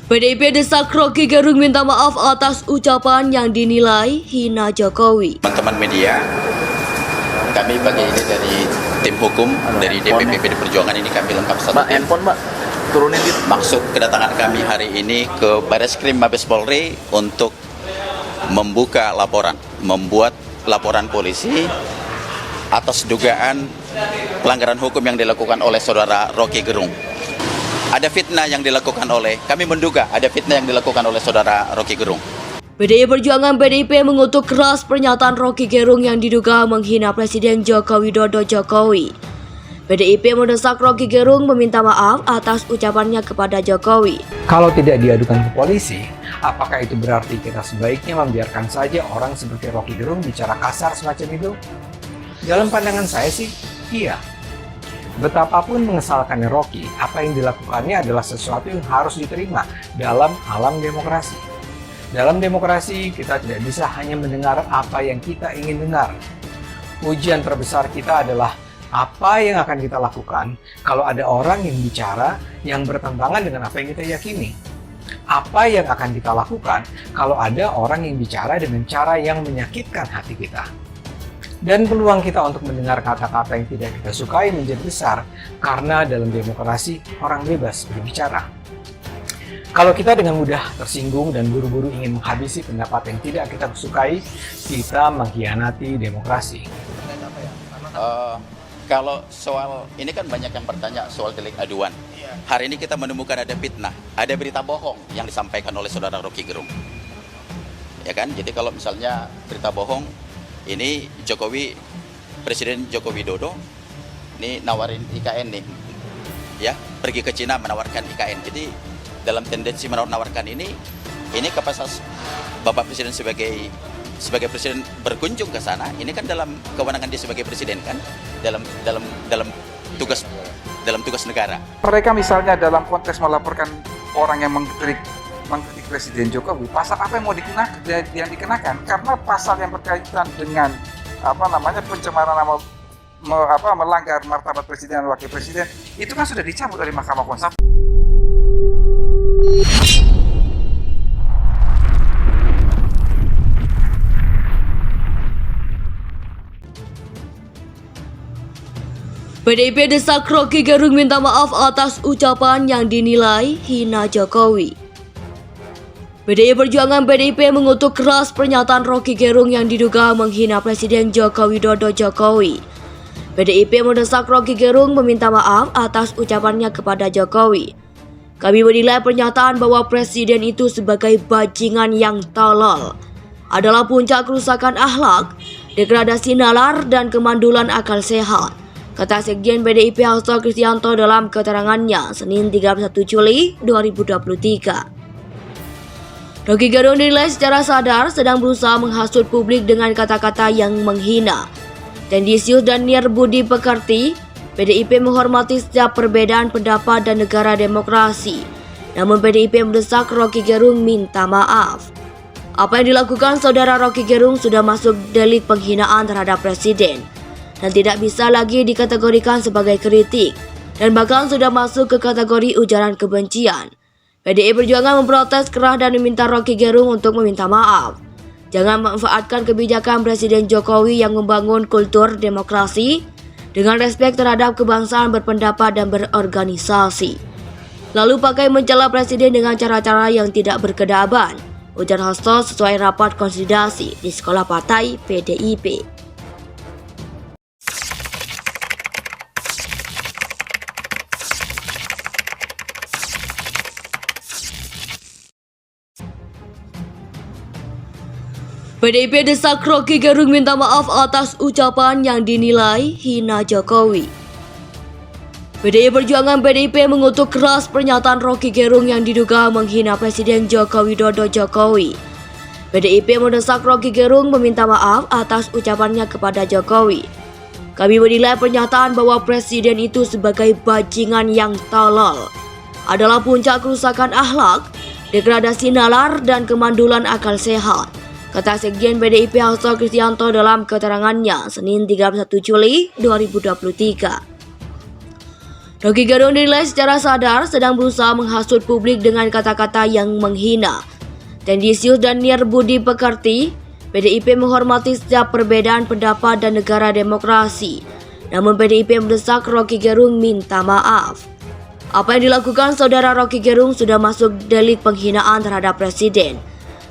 PDIP desak Rocky Gerung minta maaf atas ucapan yang dinilai hina Jokowi. Teman-teman media, kami pagi ini dari tim hukum dari DPP PD Perjuangan ini kami lengkap satu tim. Mbak, turunin gitu. Maksud kedatangan kami hari ini ke Bareskrim Mabes Polri untuk membuat laporan polisi atas dugaan pelanggaran hukum yang dilakukan oleh saudara Rocky Gerung. Ada fitnah yang dilakukan oleh, kami menduga ada fitnah yang dilakukan oleh saudara Rocky Gerung. PDI Perjuangan PDIP mengutuk keras pernyataan Rocky Gerung yang diduga menghina Presiden Joko Widodo Jokowi. PDIP mendesak Rocky Gerung meminta maaf atas ucapannya kepada Jokowi. Kalau tidak diadukan ke polisi, apakah itu berarti kita sebaiknya membiarkan saja orang seperti Rocky Gerung bicara kasar semacam itu? Dalam pandangan saya sih, iya. Betapapun mengesalkannya Rocky, apa yang dilakukannya adalah sesuatu yang harus diterima dalam alam demokrasi. Dalam demokrasi, kita tidak bisa hanya mendengar apa yang kita ingin dengar. Ujian terbesar kita adalah apa yang akan kita lakukan kalau ada orang yang bicara yang bertentangan dengan apa yang kita yakini. Apa yang akan kita lakukan kalau ada orang yang bicara dengan cara yang menyakitkan hati kita. Dan peluang kita untuk mendengar kata-kata yang tidak kita sukai menjadi besar karena dalam demokrasi orang bebas berbicara. Kalau kita dengan mudah tersinggung dan buru-buru ingin menghabisi pendapat yang tidak kita sukai, kita mengkhianati demokrasi. Kalau soal ini kan banyak yang bertanya soal delik aduan. Hari ini kita menemukan ada fitnah, ada berita bohong yang disampaikan oleh saudara Rocky Gerung. Ya kan? Jadi kalau misalnya berita bohong, ini Presiden Joko Widodo ini nawarin IKN nih, ya pergi ke Cina menawarkan IKN. Jadi dalam tendensi menawarkan ini kapasitas Bapak Presiden sebagai presiden berkunjung ke sana, ini kan dalam kewenangan dia sebagai presiden kan, dalam tugas negara. Mereka misalnya dalam konteks melaporkan orang yang mengkritik Presiden Jokowi, pasal apa yang mau dikenakan? Karena pasal yang berkaitan dengan pencemaran nama, melanggar martabat presiden dan wakil presiden itu kan sudah dicabut dari Mahkamah Konstitusi. PDIP desak Rocky Gerung minta maaf atas ucapan yang dinilai hina Jokowi. PDI Perjuangan PDIP mengutuk keras pernyataan Rocky Gerung yang diduga menghina Presiden Joko Widodo Jokowi. PDIP mendesak Rocky Gerung meminta maaf atas ucapannya kepada Jokowi. Kami menilai pernyataan bahwa Presiden itu sebagai bajingan yang tolol adalah puncak kerusakan akhlak, degradasi nalar, dan kemandulan akal sehat, kata Sekjen PDIP Hasto Kristianto dalam keterangannya Senin 31 Juli 2023. Rocky Gerung dinilai secara sadar sedang berusaha menghasut publik dengan kata-kata yang menghina. Tendensius dan niat budi pekerti, PDIP menghormati setiap perbedaan pendapat dan negara demokrasi. Namun PDIP mendesak Rocky Gerung minta maaf. Apa yang dilakukan saudara Rocky Gerung sudah masuk delik penghinaan terhadap presiden dan tidak bisa lagi dikategorikan sebagai kritik, dan bahkan sudah masuk ke kategori ujaran kebencian. PDI Perjuangan memprotes keras dan meminta Rocky Gerung untuk meminta maaf. Jangan memanfaatkan kebijakan Presiden Jokowi yang membangun kultur demokrasi dengan respek terhadap kebangsaan berpendapat dan berorganisasi, lalu pakai mencela Presiden dengan cara-cara yang tidak berkedaban, ujar Hasto sesuai rapat konsolidasi di Sekolah Partai PDIP. PDIP desak Rocky Gerung minta maaf atas ucapan yang dinilai hina Jokowi. PDI Perjuangan PDIP mengutuk keras pernyataan Rocky Gerung yang diduga menghina Presiden Joko Widodo Jokowi. PDIP mendesak Rocky Gerung meminta maaf atas ucapannya kepada Jokowi. Kami menilai pernyataan bahwa Presiden itu sebagai bajingan yang tolol adalah puncak kerusakan akhlak, degradasi nalar, dan kemandulan akal sehat, kata Sekjen PDIP Hasto Kristianto dalam keterangannya Senin 31 Juli 2023. Rocky Gerung dinilai secara sadar sedang berusaha menghasut publik dengan kata-kata yang menghina. Tendensius dan niat budi pekerti, PDIP menghormati setiap perbedaan pendapat dan negara demokrasi. Namun PDIP mendesak Rocky Gerung minta maaf. Apa yang dilakukan saudara Rocky Gerung sudah masuk delik penghinaan terhadap presiden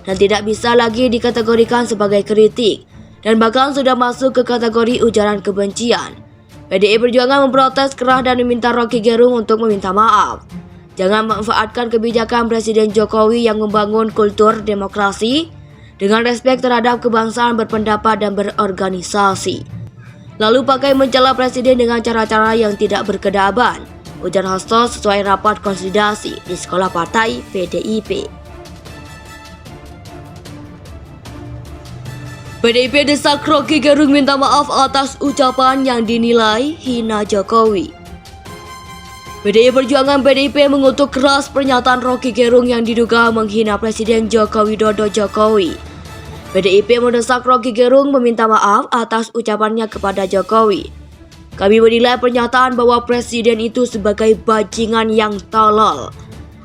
dan tidak bisa lagi dikategorikan sebagai kritik dan bahkan sudah masuk ke kategori ujaran kebencian. PDI Perjuangan memprotes keras dan meminta Rocky Gerung untuk meminta maaf. Jangan memanfaatkan kebijakan Presiden Jokowi yang membangun kultur demokrasi dengan respek terhadap kebangsaan berpendapat dan berorganisasi. Lalu pakai mencela Presiden dengan cara-cara yang tidak berkedaban, ujar Hasto sesuai rapat konsolidasi di sekolah partai PDIP. PDIP desak Rocky Gerung minta maaf atas ucapan yang dinilai hina Jokowi. PDI Perjuangan PDIP mengutuk keras pernyataan Rocky Gerung yang diduga menghina Presiden Joko Widodo Jokowi. PDIP mendesak Rocky Gerung meminta maaf atas ucapannya kepada Jokowi. Kami menilai pernyataan bahwa Presiden itu sebagai bajingan yang tolol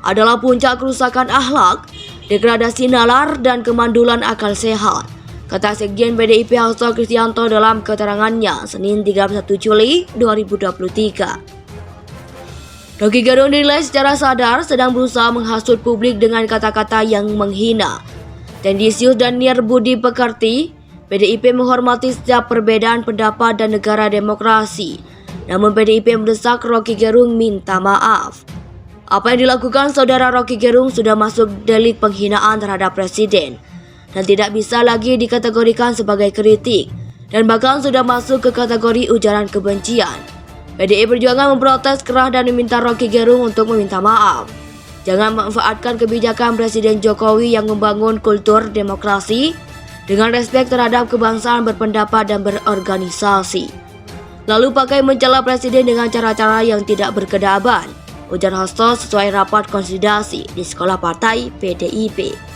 adalah puncak kerusakan akhlak, degradasi nalar, dan kemandulan akal sehat, kata Sekjen PDIP Hasto Kristianto dalam keterangannya Senin 31 Juli 2023. Rocky Gerung dinilai secara sadar sedang berusaha menghasut publik dengan kata-kata yang menghina. Tendensius dan niat budi pekerti, PDIP menghormati setiap perbedaan pendapat dan negara demokrasi. Namun PDIP mendesak Rocky Gerung minta maaf. Apa yang dilakukan saudara Rocky Gerung sudah masuk delik penghinaan terhadap presiden dan tidak bisa lagi dikategorikan sebagai kritik dan bahkan sudah masuk ke kategori ujaran kebencian. PDI Perjuangan memprotes keras dan meminta Rocky Gerung untuk meminta maaf. Jangan memanfaatkan kebijakan Presiden Jokowi yang membangun kultur demokrasi dengan respek terhadap kebangsaan berpendapat dan berorganisasi. Lalu pakai mencela Presiden dengan cara-cara yang tidak berkedaban, ujar Hasto sesuai rapat konsolidasi di sekolah partai PDIP.